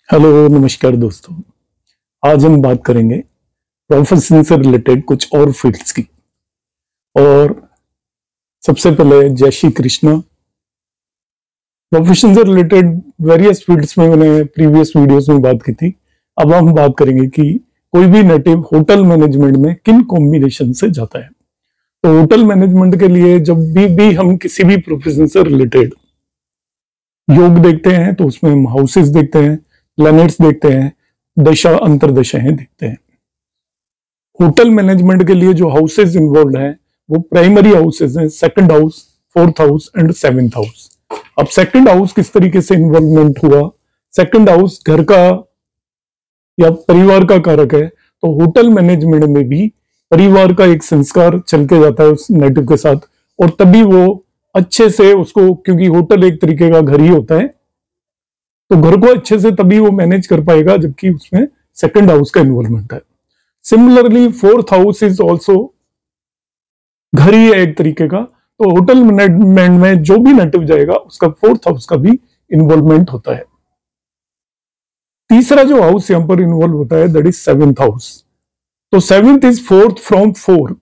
Hello नमस्कार दोस्तों। आज हम बात करेंगे प्रोफेशन से रिलेटेड कुछ और फील्ड्स की। और सबसे पहले जय श्री कृष्णा। प्रोफेशन से रिलेटेड वेरियस फील्ड्स में मैंने प्रीवियस वीडियोस में बात की थी। अब हम बात करेंगे कि कोई भी नेटिव होटल मैनेजमेंट में किन कॉम्बिनेशन से जाता है। तो होटल मैनेजमेंट के लिए जब भी हम किसी भी प्रोफेशन से रिलेटेड योग देखते हैं तो उसमें हम हाउसेस देखते हैं, प्लैनेट्स देखते हैं, दशा अंतरदशाएं देखते हैं। होटल मैनेजमेंट के लिए जो हाउसेस इन्वॉल्व हैं वो प्राइमरी हाउसेस हैं, second house, fourth house and seventh house. अब सेकंड हाउस किस तरीके से इन्वॉल्वमेंट हुआ? सेकंड हाउस घर का या परिवार का कारक है, तो होटल मैनेजमेंट में भी परिवार का एक संस्कार चल के जाता है उस नेटिव के साथ, और तभी वो अच्छे से उसको, क्योंकि होटल एक तरीके का घर ही होता है, तो घर को अच्छे से तभी वो मैनेज कर पाएगा जबकि उसमें सेकंड हाउस का इन्वॉल्वमेंट है। Similarly fourth house is also घर ही है एक तरीके का, तो होटल मैनेजमेंट में जो भी नेटिव जाएगा उसका फोर्थ हाउस का भी इन्वॉल्वमेंट होता है। तीसरा जो हाउस यहां पर इन्वॉल्व होता है दैट इज सेवेंथ हाउस। तो seventh is fourth from fourth,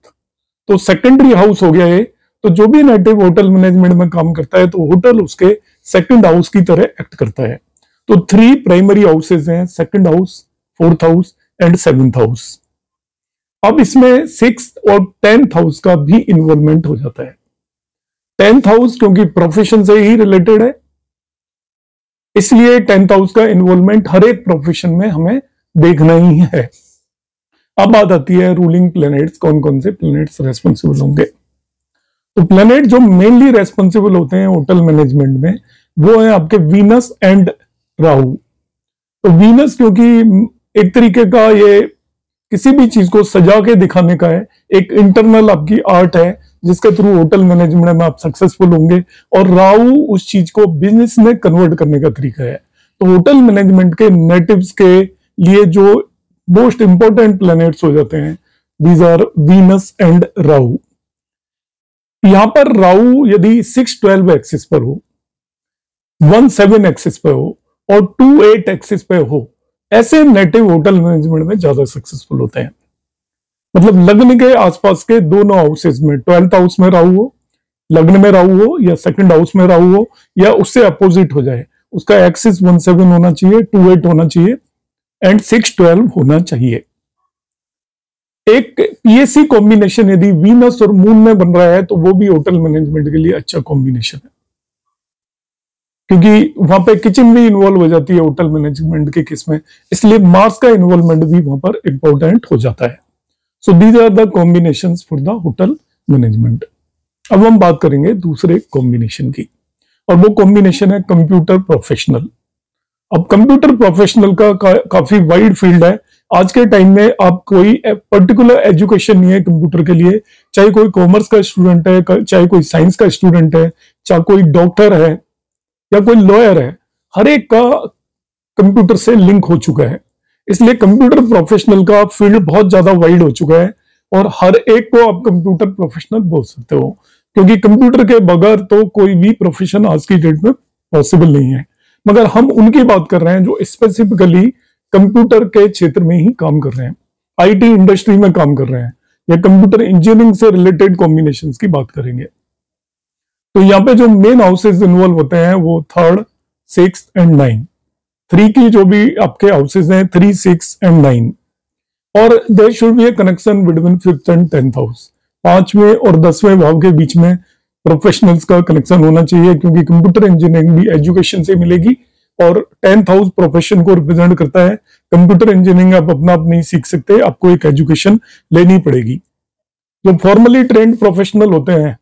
तो सेकेंडरी हाउस हो गया है। तो जो भी नेटिव होटल मैनेजमेंट में काम करता है तो होटल उसके सेकंड हाउस की तरह एक्ट करता है। तो 3 प्राइमरी हाउसेज हैं, second house, fourth house and seventh house. अब इसमें 6th और 10th हाउस का भी इन्वॉल्वमेंट हो जाता है। 10th हाउस क्योंकि प्रोफेशन से ही रिलेटेड है, इसलिए 10th हाउस का इन्वॉल्वमेंट हर एक प्रोफेशन में हमें देखना ही है। अब बात आती है रूलिंग प्लैनेट्स, कौन कौन से प्लैनेट्स रेस्पॉन्सिबल होंगे। तो प्लैनेट जो मेनली रेस्पॉन्सिबल होते हैं होटल मैनेजमेंट में वो है आपके वीनस एंड राहु। तो वीनस क्योंकि एक तरीके का ये किसी भी चीज को सजा के दिखाने का है, एक इंटरनल आपकी आर्ट है जिसके थ्रू होटल मैनेजमेंट में आप सक्सेसफुल होंगे, और राहु उस चीज को बिजनेस में कन्वर्ट करने का तरीका है। तो होटल मैनेजमेंट के नेटिव्स के लिए जो मोस्ट इंपॉर्टेंट प्लैनेट्स हो जाते हैं these are Venus and Rahu. यहां पर राहु यदि 6-12 एक्सिस पर हो, 1-7 एक्सिस पर हो और 2-8 एक्सिस पे हो, ऐसे नेटिव होटल मैनेजमेंट में ज्यादा सक्सेसफुल होते हैं। मतलब लग्न के आसपास के दोनों हाउसेस में, 12th हाउस में राहु हो, लग्न में राहु हो, या सेकंड हाउस में राहु हो, या उससे अपोजिट हो जाए, उसका एक्सिस 1-7 होना चाहिए, 2-8 होना चाहिए एंड 6-12 होना चाहिए। एक पीएससी कॉम्बिनेशन यदि वीनस और मून में बन रहा है तो वो भी होटल मैनेजमेंट के लिए अच्छा कॉम्बिनेशन है, क्योंकि वहां पे किचन भी इन्वॉल्व हो जाती है होटल मैनेजमेंट के केस में, इसलिए मार्स का इन्वॉल्वमेंट भी वहां पर इंपॉर्टेंट हो जाता है। So these are the combinations for the hotel management. अब हम बात करेंगे दूसरे कॉम्बिनेशन की, और वो कॉम्बिनेशन है कंप्यूटर प्रोफेशनल। अब कंप्यूटर प्रोफेशनल का काफी वाइड फील्ड है। आज के टाइम में आप कोई पर्टिकुलर एजुकेशन नहीं है कंप्यूटर के लिए, चाहे कोई कॉमर्स का स्टूडेंट है, चाहे कोई साइंस का स्टूडेंट है, चाहे कोई डॉक्टर है या कोई लॉयर है, हर एक का कंप्यूटर से लिंक हो चुका है। इसलिए कंप्यूटर प्रोफेशनल का फील्ड बहुत ज्यादा वाइड हो चुका है, और हर एक को आप कंप्यूटर प्रोफेशनल बोल सकते हो, क्योंकि कंप्यूटर के बगैर तो कोई भी प्रोफेशन आज की डेट में पॉसिबल नहीं है। मगर हम उनकी बात कर रहे हैं जो स्पेसिफिकली कंप्यूटर के क्षेत्र में ही काम कर रहे हैं, आईटी इंडस्ट्री में काम कर रहे हैं, या कंप्यूटर इंजीनियरिंग से रिलेटेड कॉम्बिनेशंस की बात करेंगे। तो यहाँ पे जो मेन हाउसेज इन्वॉल्व होते हैं वो 3rd, 6th एंड 9th, 3 की जो भी आपके हाउसेज हैं 3, 6 एंड 9, और there should be a connection between 5th and 10th house. 5वें और 10वें भाव के बीच में प्रोफेशनल्स का कनेक्शन होना चाहिए, क्योंकि कंप्यूटर इंजीनियरिंग भी एजुकेशन से मिलेगी, और 10th हाउस प्रोफेशन को रिप्रेजेंट करता है। कंप्यूटर इंजीनियरिंग आप अपना आप नहीं सीख सकते, आपको एक एजुकेशन लेनी पड़ेगी। जो फॉर्मली ट्रेंड प्रोफेशनल होते हैं,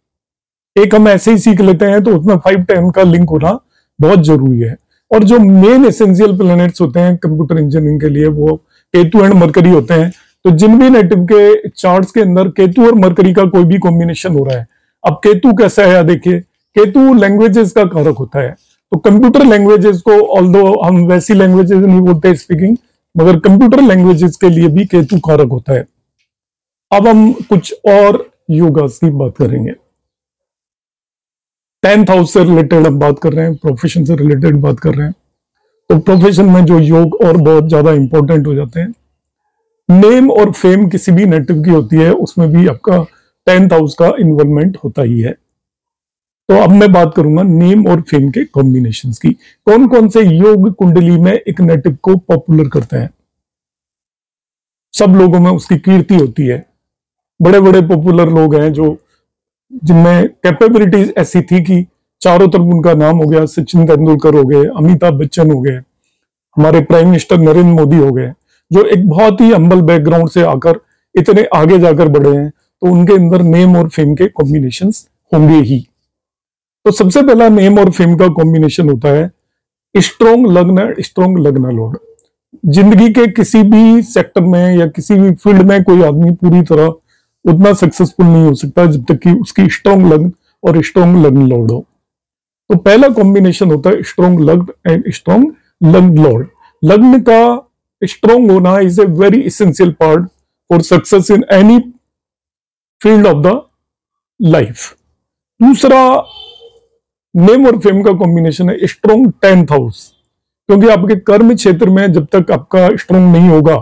एक हम ऐसे ही सीख लेते हैं, तो उसमें 5-10 का लिंक होना बहुत जरूरी है। और जो मेन एसेंशियल प्लैनेट्स होते हैं कंप्यूटर इंजीनियरिंग के लिए वो केतु एंड मरकरी होते हैं। तो जिन भी नेटिव के चार्ट्स के अंदर केतु और मरकरी का कोई भी कॉम्बिनेशन हो रहा है, अब केतु कैसा है देखिए, केतु लैंग्वेजेस का कारक होता है। तो कंप्यूटर लैंग्वेजेस को, ऑल्दो हम वैसी लैंग्वेजेस नहीं बोलते स्पीकिंग, मगर कंप्यूटर लैंग्वेजेस के लिए भी केतु कारक होता है। अब हम कुछ और योगास की बात करेंगे। 10th हाउस से रिलेटेड हम बात कर रहे हैं, प्रोफेशन से रिलेटेड बात कर रहे हैं। तो प्रोफेशन में जो योग और बहुत ज्यादा इंपॉर्टेंट हो जाते हैं। नेम और फेम किसी भी नेटिव की होती है, उसमें भी आपका 10th हाउस का इन्वॉल्वमेंट होता ही है। तो अब मैं बात करूंगा नेम और फेम के कॉम्बिनेशंस की। कौन कौन से योग कुंडली में एक नेटिव को पॉपुलर करते हैं? सब लोगों में उसकी कीर्ति होती है। बड़े बड़े पॉपुलर लोग हैं जो जिनमें कैपेबिलिटीज ऐसी थी कि चारों तरफ उनका नाम हो गया। सचिन तेंदुलकर हो गए, अमिताभ बच्चन हो गए, हमारे प्राइम मिनिस्टर नरेंद्र मोदी हो गए, जो एक बहुत ही हम्बल बैकग्राउंड से आकर इतने आगे जाकर बढ़े हैं। तो उनके अंदर नेम और फेम के कॉम्बिनेशंस होंगे ही। तो सबसे पहला नेम और फेम का कॉम्बिनेशन होता है स्ट्रॉन्ग लग्न, स्ट्रॉन्ग लग्न लॉर्ड। जिंदगी के किसी भी सेक्टर में या किसी भी फील्ड में कोई आदमी पूरी तरह उतना सक्सेसफुल नहीं हो सकता जब तक कि उसकी स्ट्रॉन्ग लग्न और स्ट्रॉन्ग लग्न लॉर्ड हो। तो पहला कॉम्बिनेशन होता है स्ट्रॉन्ग लग्न एंड स्ट्रॉन्ग लग्न लॉर्ड। लग्न का स्ट्रॉन्ग होना is a very essential part for success in any field of the life. दूसरा नेम और फेम का कॉम्बिनेशन है स्ट्रॉन्ग 10th हाउस, क्योंकि आपके कर्म क्षेत्र में जब तक आपका स्ट्रॉन्ग नहीं होगा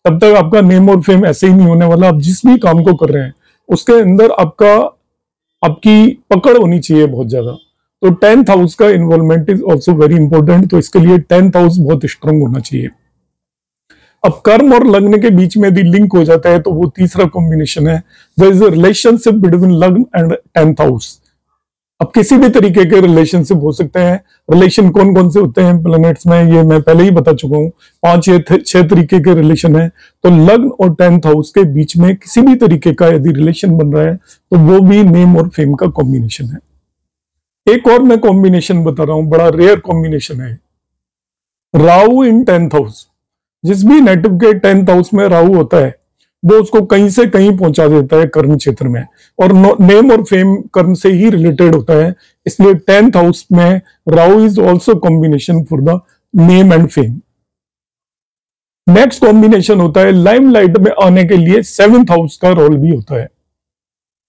तब तक आपका नेम और फेम ऐसे ही नहीं होने वाला। आप जिस भी काम को कर रहे हैं उसके अंदर आपकी पकड़ होनी चाहिए बहुत ज्यादा। तो 10th हाउस का involvement is also very important. तो इसके लिए 10th हाउस बहुत स्ट्रॉन्ग होना चाहिए। अब कर्म और लग्न के बीच में यदि लिंक हो जाता है तो वो तीसरा कॉम्बिनेशन है there is a relationship between लग्न एंड 10th हाउस। अब किसी भी तरीके के रिलेशनशिप हो सकते हैं। रिलेशन कौन कौन से होते हैं प्लैनेट्स में, ये मैं पहले ही बता चुका हूं। 5 या 6 तरीके के रिलेशन है। तो लग्न और 10th हाउस के बीच में किसी भी तरीके का यदि रिलेशन बन रहा है तो वो भी नेम और फेम का कॉम्बिनेशन है। एक और मैं कॉम्बिनेशन बता रहा हूं, बड़ा रेयर कॉम्बिनेशन है राहु इन 10th हाउस। जिस भी नेटिव के 10th हाउस में राहु होता है वो उसको कहीं से कहीं पहुंचा देता है कर्म क्षेत्र में, और नेम और फेम कर्म से ही रिलेटेड होता है। इसलिए 10th हाउस में Rahu is also combination for the name and fame. Next combination होता है लाइमलाइट में आने के लिए 7th हाउस का रोल भी होता है।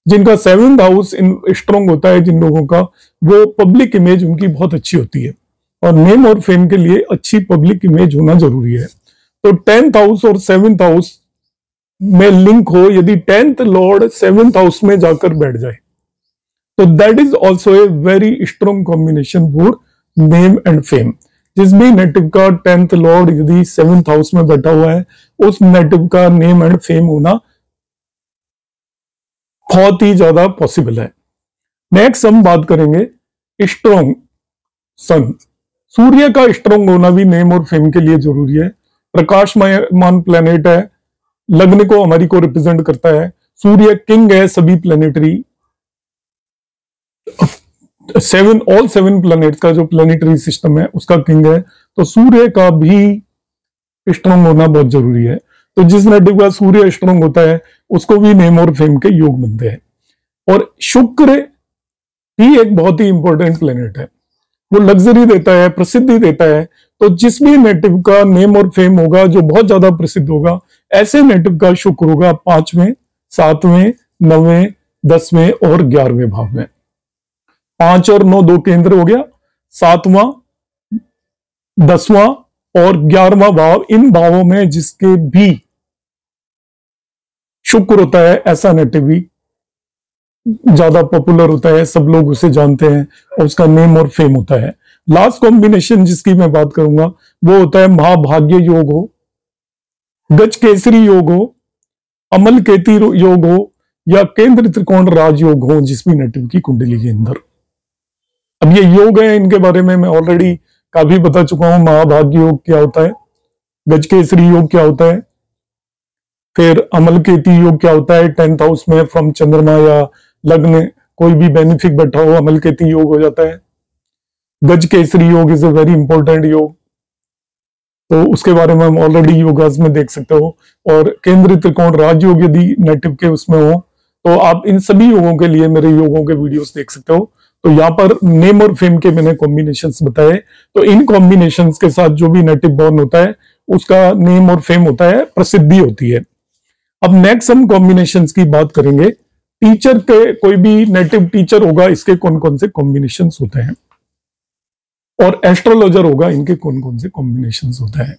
जिनका 7th हाउस स्ट्रॉन्ग होता है, जिन लोगों का, वो पब्लिक इमेज उनकी बहुत अच्छी होती है, और नेम और फेम के लिए अच्छी पब्लिक इमेज होना जरूरी है। तो 10th हाउस और 7th हाउस में लिंक हो, यदि 10th लॉर्ड 7th हाउस में जाकर बैठ जाए तो that is also a very strong combination for name and fame. जिस भी नेटिव का 10th लॉर्ड यदि 7th हाउस में बैठा हुआ है उस नेटिव का नेम एंड फेम होना बहुत ही ज्यादा पॉसिबल है। नेक्स्ट हम बात करेंगे स्ट्रॉन्ग सन। सूर्य का स्ट्रॉन्ग होना भी नेम और फेम के लिए जरूरी है। प्रकाशमान प्लेनेट है, लग्न को हमारी को रिप्रेजेंट करता है। सूर्य किंग है सभी प्लेनेटरी ऑल 7 प्लैनेट्स का जो प्लैनेटरी सिस्टम है उसका किंग है। तो सूर्य का भी स्ट्रॉन्ग होना बहुत जरूरी है। तो जिस नेटिव का सूर्य स्ट्रॉन्ग होता है उसको भी नेम और फेम के योग बनते हैं। और शुक्र भी एक बहुत ही इंपॉर्टेंट प्लैनेट है, वो लग्जरी देता है, प्रसिद्धि देता है। तो जिस भी नेटिव का नेम और फेम होगा जो बहुत ज्यादा प्रसिद्ध होगा, ऐसे नेटिव का शुक्र होगा 5वें, 7वें, 9वें, 10वें और 11वें भाव में। 5 और 9 2 केंद्र हो गया, 7वां, 10वां और 11वां भाव, इन भावों में जिसके भी शुक्र होता है ऐसा नेटिव भी ज्यादा पॉपुलर होता है, सब लोग उसे जानते हैं और उसका नेम और फेम होता है। लास्ट कॉम्बिनेशन जिसकी मैं बात करूंगा वो होता है महाभाग्य योग हो, गज केसरी योग हो, अमल केती योग हो या केंद्र त्रिकोण राज योग हो जिस भी नेटिव की कुंडली के अंदर। अब ये योग है, इनके बारे में मैं ऑलरेडी काफी बता चुका हूं। महाभाग्य योग क्या होता है, गज केसरी योग क्या होता है, फिर अमल केती योग क्या होता है। 10th हाउस में फ्रॉम चंद्रमा या लग्न कोई भी बेनिफिक बैठा हो अमल केती योग हो जाता है। गज केसरी योग इज अ वेरी इंपॉर्टेंट योग, तो उसके बारे में हम ऑलरेडी योगास में देख सकते हो। और केंद्र त्रिकोण राजयोग यदि नेटिव के उसमें हो तो आप इन सभी योगों के लिए मेरे योगों के वीडियोस देख सकते हो। तो यहाँ पर नेम और फेम के मैंने कॉम्बिनेशंस बताए। तो इन कॉम्बिनेशंस के साथ जो भी नेटिव बॉर्न होता है उसका नेम और फेम होता है, प्रसिद्धि होती है। अब नेक्स्ट हम कॉम्बिनेशंस की बात करेंगे। टीचर के, कोई भी नेटिव टीचर होगा, इसके कौन कौन से कॉम्बिनेशंस होते हैं। और एस्ट्रोलॉजर होगा, इनके कौन कौन से कॉम्बिनेशंस होते हैं।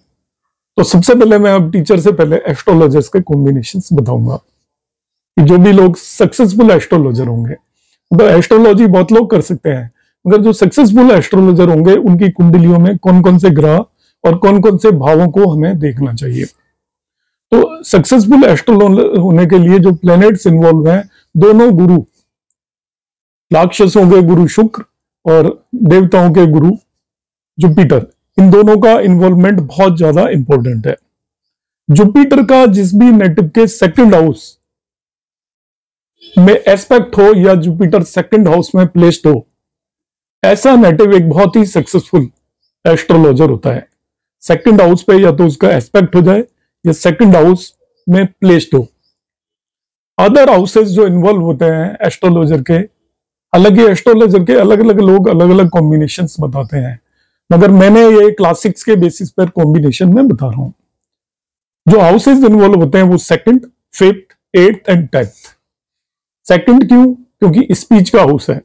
तो सबसे पहले मैं अब टीचर से पहले एस्ट्रोलॉजर्स के कॉम्बिनेशंस बताऊंगा कि जो भी लोग सक्सेसफुल एस्ट्रोलॉजर होंगे, तो एस्ट्रोलॉजी बहुत लोग कर सकते हैं, मगर जो सक्सेसफुल एस्ट्रोलॉजर होंगे उनकी कुंडलियों में कौन कौन से ग्रह और कौन कौन से भावों को हमें देखना चाहिए। तो सक्सेसफुल एस्ट्रोलॉजर होने के लिए जो प्लैनेट्स इन्वॉल्व हैं, दोनों गुरु, राक्षसों के गुरु शुक्र और देवताओं के गुरु जुपिटर, इन दोनों का इन्वॉल्वमेंट बहुत ज्यादा इंपॉर्टेंट है। जुपिटर का जिस भी नेटिव के सेकंड हाउस में एस्पेक्ट हो या जुपिटर सेकंड हाउस में प्लेस्ड हो, ऐसा नेटिव एक बहुत ही सक्सेसफुल एस्ट्रोलॉजर होता है। सेकंड हाउस पे या तो उसका एस्पेक्ट हो जाए या सेकंड हाउस में प्लेस्ड हो। अदर हाउसेस जो इन्वॉल्व होते हैं एस्ट्रोलॉजर के, अलग ही एस्ट्रोलॉजर के अलग अलग लोग अलग अलग कॉम्बिनेशंस बताते हैं, मगर मैंने ये क्लासिक्स के बेसिस पर कॉम्बिनेशन में बता रहा हूं। जो हाउसेस इन्वॉल्व होते हैं वो second, fifth, eighth and 10th। Second क्यों? क्योंकि स्पीच का हाउस है।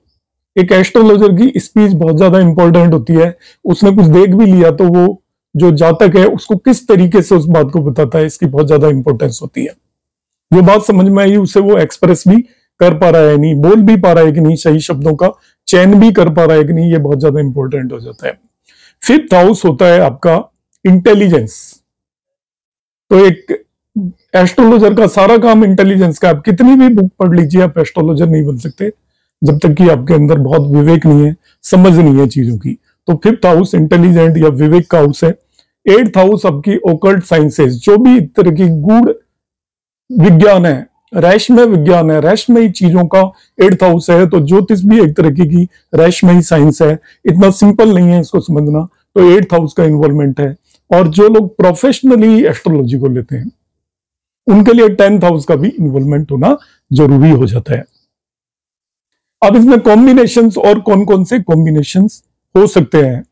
एक एस्ट्रोलॉजर की स्पीच बहुत ज्यादा इंपॉर्टेंट होती है। उसने कुछ देख भी लिया तो वो जो जातक है उसको किस तरीके से उस बात को बताता है, इसकी बहुत ज्यादा इंपॉर्टेंस होती है। जो बात समझ में आई उसे वो एक्सप्रेस भी कर पा रहा है नहीं, बोल भी पा रहा है कि नहीं, सही शब्दों का चयन भी कर पा रहा है कि नहीं, ये बहुत ज्यादा इंपॉर्टेंट हो जाता है। फिफ्थ हाउस होता है आपका इंटेलिजेंस। तो एक एस्ट्रोलॉजर का सारा काम इंटेलिजेंस का। आप कितनी भी बुक पढ़ लीजिए, आप एस्ट्रोलॉजर नहीं बन सकते जब तक कि आपके अंदर बहुत विवेक नहीं है, समझ नहीं है चीजों की। तो फिफ्थ हाउस इंटेलिजेंट या विवेक का हाउस है। एट्थ हाउस आपकी ओकल्ट साइंसेस, जो भी तरह की गूढ़ विज्ञान है, रहस्यमय विज्ञान है, रहस्यमय चीजों का एट्थ हाउस है। तो ज्योतिष भी एक तरह की रहस्यमय साइंस है, इतना सिंपल नहीं है इसको समझना। तो एट्थ हाउस का इन्वॉल्वमेंट है। और जो लोग प्रोफेशनली एस्ट्रोलॉजी को लेते हैं उनके लिए 10th हाउस का भी इन्वॉल्वमेंट होना जरूरी हो जाता है। अब इसमें कॉम्बिनेशंस और कौन कौन से कॉम्बिनेशंस हो सकते हैं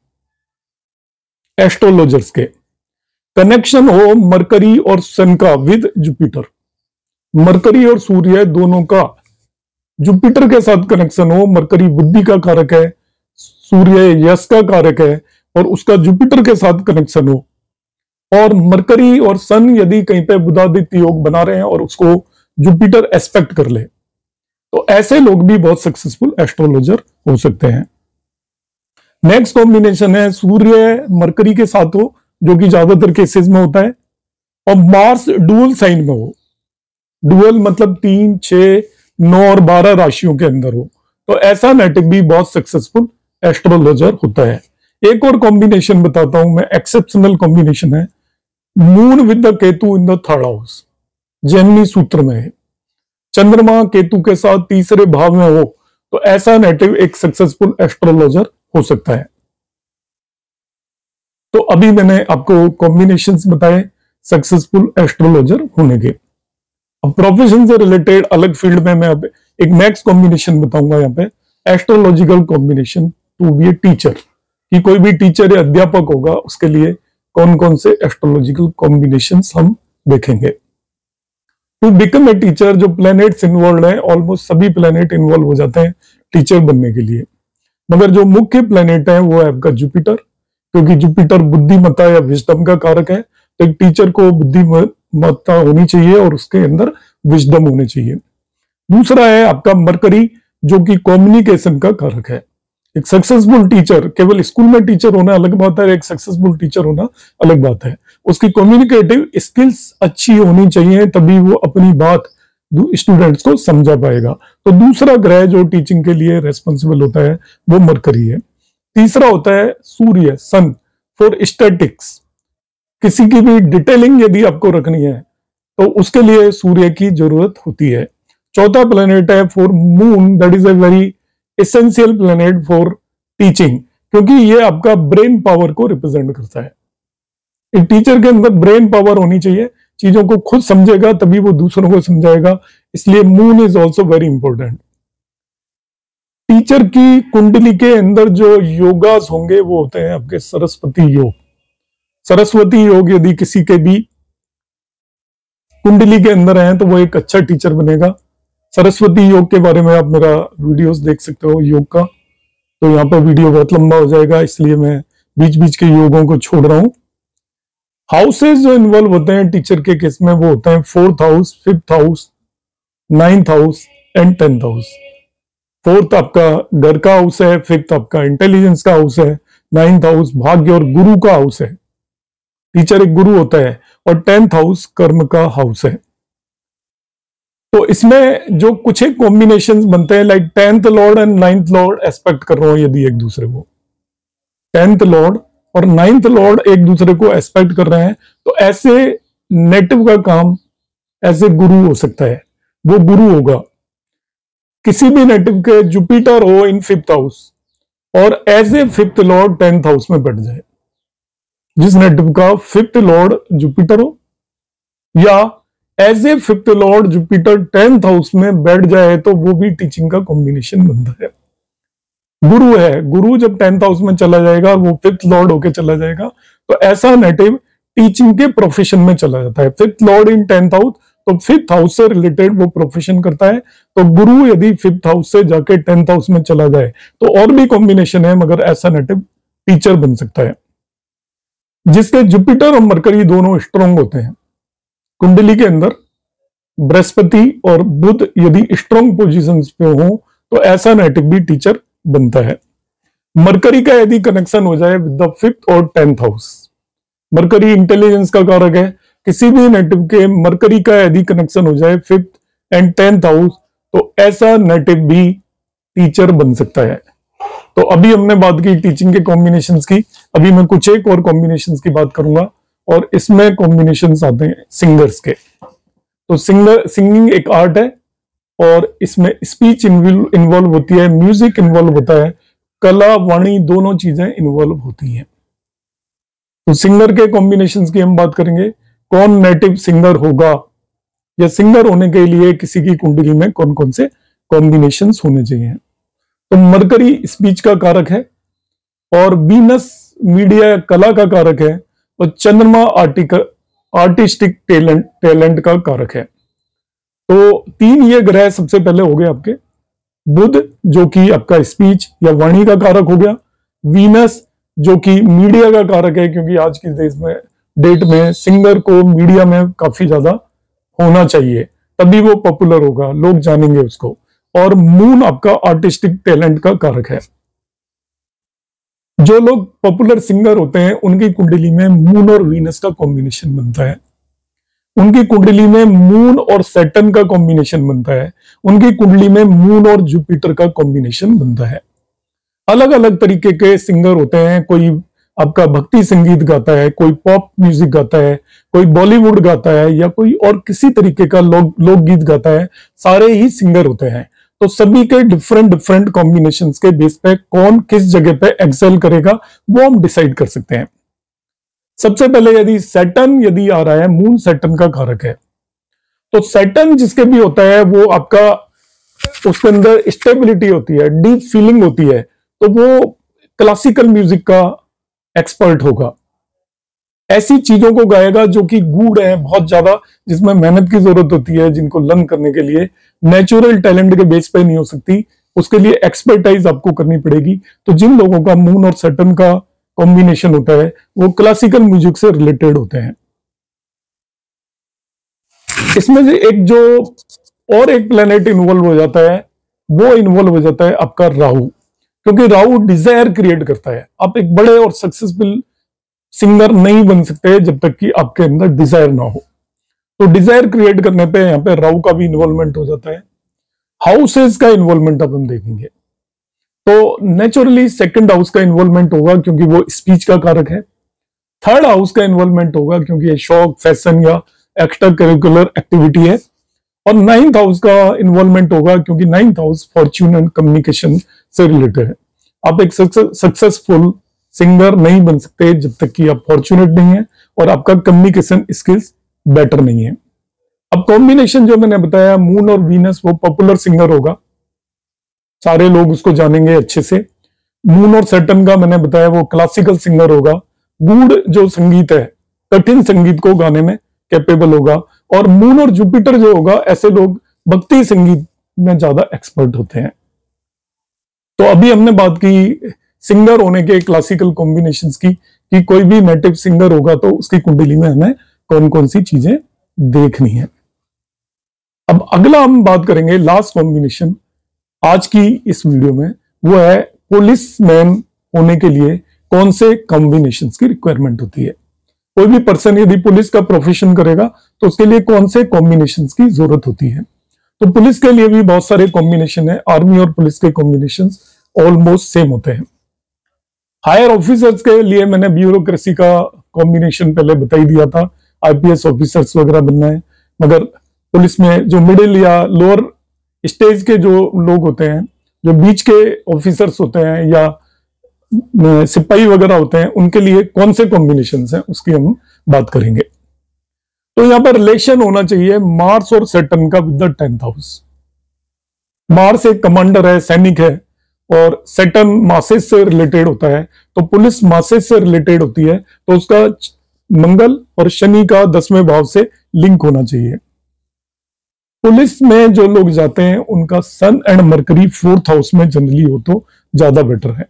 एस्ट्रोलॉजर्स के। कनेक्शन हो मरकरी और सन का विद जुपिटर, मरकरी और सूर्य दोनों का जुपिटर के साथ कनेक्शन हो। मरकरी बुद्धि का कारक है, सूर्य यश का कारक है, और उसका जुपिटर के साथ कनेक्शन हो। और मरकरी और सन यदि कहीं पे बुधादित्य योग बना रहे हैं और उसको जुपिटर एस्पेक्ट कर ले, तो ऐसे लोग भी बहुत सक्सेसफुल एस्ट्रोलॉजर हो सकते हैं। नेक्स्ट कॉम्बिनेशन है सूर्य मरकरी के साथ हो, जो कि ज्यादातर केसेस में होता है, और मार्स डुअल साइन में हो। डुअल मतलब 3, 6, 9 और 12 राशियों के अंदर हो, तो ऐसा नेटिव भी बहुत सक्सेसफुल एस्ट्रोलॉजर होता है। एक और कॉम्बिनेशन बताता हूं मैं, एक्सेप्शनल कॉम्बिनेशन है, moon with the Ketu in the third house. Gemini सूत्र में है, चंद्रमा केतु के साथ तीसरे भाव में हो, तो ऐसा नेटिव एक सक्सेसफुल एस्ट्रोलॉजर हो सकता है। तो अभी मैंने आपको कॉम्बिनेशंस बताए सक्सेसफुल एस्ट्रोलॉजर होने के। अब प्रोफेशन से रिलेटेड अलग फील्ड में मैं अब एक नेक्स्ट कॉम्बिनेशन बताऊंगा यहाँ पे, astrological combination to be a teacher, कि कोई भी टीचर या अध्यापक होगा उसके लिए कौन कौन से एस्ट्रोलॉजिकल कॉम्बिनेशंस हम देखेंगे। टू बिकम ए टीचर, जो प्लैनेट्स इन्वॉल्व है, ऑलमोस्ट सभी प्लैनेट इन्वॉल्व हो जाते हैं टीचर बनने के लिए, मगर जो मुख्य प्लैनेट है वो है आपका जुपिटर, क्योंकि जुपिटर बुद्धिमत्ता या विजडम का कारक है। तो एक टीचर को बुद्धिमत्ता होनी चाहिए और उसके अंदर विजडम होनी चाहिए। दूसरा है आपका मरकरी, जो कि कम्युनिकेशन का कारक है। एक सक्सेसफुल टीचर, केवल स्कूल में टीचर होना अलग बात है, एक सक्सेसफुल टीचर होना अलग बात है। उसकी कम्युनिकेटिव स्किल्स अच्छी होनी चाहिए, तभी वो अपनी बात स्टूडेंट्स को समझा पाएगा। तो दूसरा ग्रह जो टीचिंग के लिए रेस्पॉन्सिबल होता है वो मरकरी है। तीसरा होता है सूर्य, सन, फॉर स्टैटिक्स। किसी की भी डिटेलिंग यदि आपको रखनी है तो उसके लिए सूर्य की जरूरत होती है। चौथा प्लेनेट है for moon, that is a very essential planet for teaching, क्योंकि ये आपका ब्रेन पावर को रिप्रेजेंट करता है। एक टीचर के अंदर ब्रेन पावर होनी चाहिए, चीजों को खुद समझेगा तभी वो दूसरों को समझाएगा, इसलिए moon is also very important. Teacher की कुंडली के अंदर जो योगास होंगे वो होते हैं आपके सरस्वती योग। सरस्वती योग यदि किसी के भी कुंडली के अंदर है तो वो एक अच्छा टीचर बनेगा। सरस्वती योग के बारे में आप मेरा वीडियोस देख सकते हो योग का, तो यहाँ पर वीडियो बहुत लंबा हो जाएगा, इसलिए मैं बीच बीच के योगों को छोड़ रहा हूं। हाउसेस जो इन्वॉल्व होते हैं टीचर के केस में वो होते हैं 4th house, 5th house, 9th house and 10th house. 4th आपका घर का हाउस है, 5th आपका इंटेलिजेंस का हाउस है, 9th हाउस भाग्य और गुरु का हाउस है, टीचर एक गुरु होता है, और 10th हाउस कर्म का हाउस है। तो इसमें जो कुछ एक कॉम्बिनेशंस बनते हैं, like 10th Lord and 9th Lord aspect कर रहा हूं यदि एक दूसरे को, 10th लॉर्ड और 9th लॉर्ड एक दूसरे को एस्पेक्ट कर रहे हैं, तो ऐसे नेटिव का काम ऐसे गुरु हो सकता है, वो गुरु होगा। किसी भी नेटिव के जुपिटर हो इन 5th हाउस और as a 5th lord 10th house में बैठ जाए, जिस नेटिव का 5th लॉर्ड जुपिटर हो या as a 5th lord Jupiter 10th house में बैठ जाए, तो वो भी टीचिंग का कॉम्बिनेशन बनता है। गुरु है, गुरु जब 10th हाउस में चला जाएगा, वो 5th लॉर्ड होके चला जाएगा, तो ऐसा नेटिव टीचिंग के प्रोफेशन में चला जाता है। 5th लॉर्ड इन 10th हाउस, तो 5th हाउस से रिलेटेड वो प्रोफेशन करता है। तो गुरु यदि 5th हाउस से जाके 10th हाउस में चला जाए, तो और भी कॉम्बिनेशन है, मगर ऐसा नेटिव टीचर बन सकता है। जिसके जुपिटर और मरकरी दोनों स्ट्रांग होते हैं कुंडली के अंदर, बृहस्पति और बुध यदि स्ट्रांग पोजीशंस पे हो, तो ऐसा नेटिव भी टीचर बनता है। मरकरी का यदि कनेक्शन हो जाए विद द 5th और 10th हाउस, मरकरी इंटेलिजेंस का कारक है, किसी भी नेटिव के मरकरी का यदि कनेक्शन हो जाए 5th एंड 10th हाउस, तो ऐसा नेटिव भी टीचर बन सकता है। तो अभी हमने बात की टीचिंग के कॉम्बिनेशंस की, अभी मैं कुछ एक और कॉम्बिनेशंस की बात करूंगा, और इसमें कॉम्बिनेशंस आते हैं सिंगर्स के। तो सिंगिंग एक आर्ट है, और इसमें स्पीच इन्वॉल्व होती है, म्यूजिक इन्वॉल्व होता है, कला वाणी दोनों चीजें इन्वॉल्व होती हैं। तो सिंगर के कॉम्बिनेशंस की हम बात करेंगे, कौन नेटिव सिंगर होगा, या सिंगर होने के लिए किसी की कुंडली में कौन कौन से कॉम्बिनेशंस होने चाहिए। तो मरकरी स्पीच का कारक है, और वीनस मीडिया कला का कारक है, और चंद्रमा आर्टिस्टिक टैलेंट का कारक है। तो 3 ये ग्रह सबसे पहले हो गए आपके। बुध जो कि आपका स्पीच या वाणी का कारक हो गया, वीनस जो कि मीडिया का कारक है, क्योंकि आज की डेट में सिंगर को मीडिया में काफी ज्यादा होना चाहिए, तभी वो पॉपुलर होगा, लोग जानेंगे उसको। और मून आपका आर्टिस्टिक टैलेंट का कारक है। जो लोग पॉपुलर सिंगर होते हैं उनकी कुंडली में मून और वीनस का कॉम्बिनेशन बनता है, उनकी कुंडली में मून और सैटर्न का कॉम्बिनेशन बनता है, उनकी कुंडली में मून और जुपिटर का कॉम्बिनेशन बनता है। अलग अलग तरीके के सिंगर होते हैं, कोई आपका भक्ति संगीत गाता है, कोई पॉप म्यूजिक गाता है, कोई बॉलीवुड गाता है, या कोई और किसी तरीके का लोकगीत गाता है, सारे ही सिंगर होते हैं। तो सभी के डिफरेंट कॉम्बिनेशंस के बेस पे कौन किस जगह पे एक्सेल करेगा वो हम डिसाइड कर सकते हैं। सबसे पहले यदि सैटर्न यदि आ रहा है, मून सैटर्न का कारक है, तो सैटर्न जिसके भी होता है वो आपका उसके अंदर स्टेबिलिटी होती है, डीप फीलिंग होती है, तो वो क्लासिकल म्यूजिक का एक्सपर्ट होगा, ऐसी चीजों को गाएगा जो कि गूढ़ है बहुत ज्यादा, जिसमें मेहनत की जरूरत होती है, जिनको लर्न करने के लिए नेचुरल टैलेंट के बेस पे नहीं हो सकती, उसके लिए एक्सपर्टाइज आपको करनी पड़ेगी। तो जिन लोगों का मून और सैटर्न का कॉम्बिनेशन होता है वो क्लासिकल म्यूजिक से रिलेटेड होते हैं। इसमें से एक जो और एक प्लेनेट इन्वॉल्व हो जाता है, वो इन्वॉल्व हो जाता है आपका राहु, क्योंकि राहु डिजायर क्रिएट करता है। आप एक बड़े और सक्सेसफुल सिंगर नहीं बन सकते जब तक कि आपके अंदर डिजायर ना हो। तो डिजायर क्रिएट करने पे यहाँ पे राहु का भी इन्वॉल्वमेंट हो जाता है। हाउसेस का इन्वॉल्वमेंट अब हम देखेंगे, तो नेचुरली 2nd हाउस का इन्वॉल्वमेंट होगा क्योंकि वो स्पीच का कारक है। 3rd हाउस का इन्वॉल्वमेंट होगा क्योंकि ये शौक, फैशन या एक्स्ट्रा करिकुलर एक्टिविटी है। और 9th हाउस का इन्वॉल्वमेंट होगा क्योंकि 9th house Fortune and communication से रिलेटेड है। आप एक सक्सेसफुल सिंगर नहीं बन सकते जब तक कि आप फॉर्चुनेट नहीं है और आपका कम्युनिकेशन स्किल्स बेटर नहीं है। अब कॉम्बिनेशन जो मैंने बताया, मून और वीनस, वो पॉपुलर सिंगर होगा, सारे लोग उसको जानेंगे अच्छे से। मून और सैटर्न का मैंने बताया वो क्लासिकल सिंगर होगा, गूढ़ जो संगीत है, कठिन संगीत को गाने में कैपेबल होगा। और मून और जुपिटर जो होगा, ऐसे लोग भक्ति संगीत में ज्यादा एक्सपर्ट होते हैं। तो अभी हमने बात की सिंगर होने के क्लासिकल कॉम्बिनेशंस की, कि कोई भी नेटिव सिंगर होगा तो उसकी कुंडली में हमें कौन कौन सी चीजें देखनी है। अब अगला हम बात करेंगे लास्ट कॉम्बिनेशन आज की इस वीडियो में, वो है पुलिसमैन होने के लिए कौन से कॉम्बिनेशंस की रिक्वायरमेंट होती है। कोई भी पर्सन यदि पुलिस का प्रोफेशन करेगा तो उसके लिए कौन से कॉम्बिनेशंस की जरूरत होती है। तो पुलिस के लिए भी बहुत सारे कॉम्बिनेशन है, आर्मी और पुलिस के कॉम्बिनेशंस ऑलमोस्ट सेम होते हैं। हायर ऑफिसर्स के लिए मैंने ब्यूरोक्रेसी का कॉम्बिनेशन पहले बता ही दिया था, आईपीएस ऑफिसर्स वगैरह बनना है। मगर पुलिस में जो मिडिल या लोअर स्टेज के जो लोग होते हैं, जो बीच के ऑफिसर्स होते हैं या सिपाही वगैरह होते हैं, उनके लिए कौन से कॉम्बिनेशन हैं उसकी हम बात करेंगे। तो यहां पर रिलेशन होना चाहिए मार्स और सैटर्न का with the 10th house. Mars एक कमांडर है, सैनिक है, और सैटर्न मासेस से रिलेटेड होता है। तो पुलिस मासेस से रिलेटेड होती है तो उसका मंगल और शनि का 10वें भाव से लिंक होना चाहिए। पुलिस में जो लोग जाते हैं उनका सन एंड मरकरी 4th हाउस में जनरली हो तो ज्यादा बेटर है।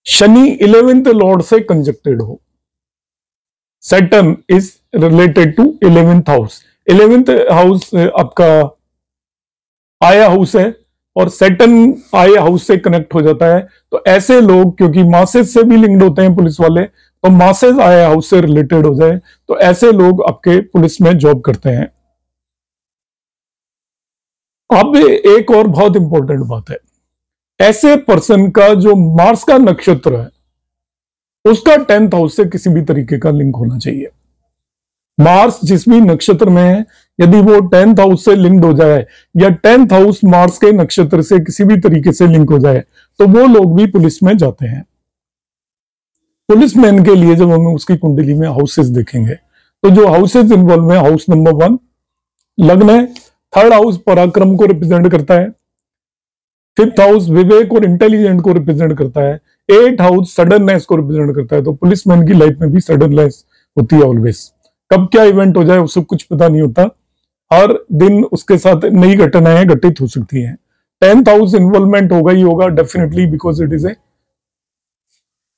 शनि 11th लॉर्ड से कंजक्टेड हो। Saturn is related to 11th house. 11th house आपका आया हाउस है और सैटर्न आया हाउस से कनेक्ट हो जाता है। तो ऐसे लोग, क्योंकि मासेस से भी लिंक्ड होते हैं पुलिस वाले, तो मासेस आया हाउस से रिलेटेड हो जाए तो ऐसे लोग आपके पुलिस में जॉब करते हैं। अब एक और बहुत इंपॉर्टेंट बात है, ऐसे पर्सन का जो मार्स का नक्षत्र है उसका 10th हाउस से किसी भी तरीके का लिंक होना चाहिए। मार्स जिस भी नक्षत्र में है, यदि वो 10th हाउस से लिंक्ड हो जाए या 10th हाउस मार्स के नक्षत्र से किसी भी तरीके से लिंक हो जाए तो वो लोग भी पुलिस में जाते हैं। पुलिसमैन के लिए जब हम उसकी कुंडली में हाउसेस देखेंगे तो जो हाउसेस इन्वॉल्व है, हाउस नंबर 1 लग्न है, 3rd हाउस पराक्रम को रिप्रेजेंट करता है, 5th हाउस विवेक और इंटेलिजेंट को रिप्रेजेंट करता है, 8th हाउस सडननेस को रिप्रेजेंट करता है। तो पुलिसमैन की लाइफ में भी सडननेस होती है ऑलवेज। कब क्या इवेंट हो जाए उससे कुछ पता नहीं होता, हर दिन उसके साथ नई घटनाएं घटित हो सकती हैं। 10th हाउस इन्वॉल्वमेंट होगा ही होगा definitely, because it is a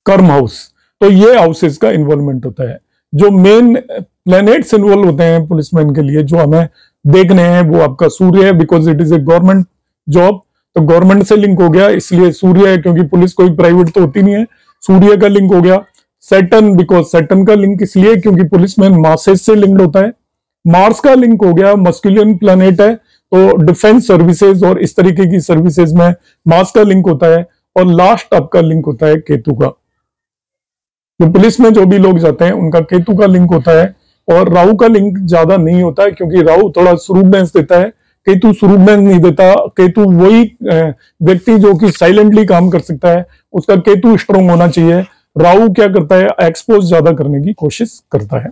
कर्म हाउस। तो ये हाउसेस का इन्वॉल्वमेंट होता है। जो मेन प्लैनेट्स इन्वॉल्व होते हैं पुलिसमैन के लिए जो हमें देखने हैं, वो आपका सूर्य है, because it is a government job. तो गवर्नमेंट से लिंक हो गया इसलिए सूर्य है, क्योंकि पुलिस कोई प्राइवेट तो होती नहीं है, सूर्य का लिंक हो गया। सैटर्न, बिकॉज सैटर्न का लिंक इसलिए क्योंकि पुलिसमैन मासेस से लिंक्ड होता है। मार्स का लिंक हो गया, मस्कुलिन प्लैनेट है तो डिफेंस सर्विसेज और इस तरीके की सर्विसेज में मार्स का लिंक होता है। और लास्ट आपका लिंक होता है केतु का। जो पुलिस में जो भी लोग जाते हैं उनका केतु का लिंक होता है, और राहु का लिंक ज्यादा नहीं होता है क्योंकि राहु थोड़ा स्रूडनेस देता है, केतु स्रूडनेस नहीं देता। केतु वही व्यक्ति जो कि साइलेंटली काम कर सकता है, उसका केतु स्ट्रांग होना चाहिए। राहु क्या करता है, एक्सपोज ज्यादा करने की कोशिश करता है।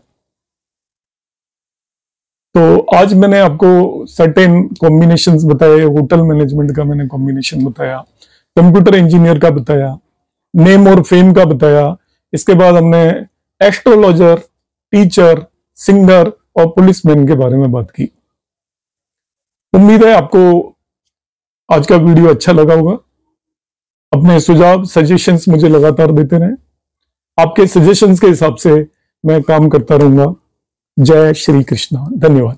तो आज मैंने आपको सर्टेन कॉम्बिनेशंस बताए, होटल मैनेजमेंट का मैंने कॉम्बिनेशन बताया, कंप्यूटर इंजीनियर का बताया, नेम और फेम का बताया, इसके बाद हमने एस्ट्रोलॉजर, टीचर, सिंगर और पुलिसमैन के बारे में बात की। उम्मीद है आपको आज का वीडियो अच्छा लगा होगा। अपने सुझाव, सजेशंस मुझे लगातार देते रहें। आपके सजेशंस के हिसाब से मैं काम करता रहूंगा। जय श्री कृष्णा। धन्यवाद।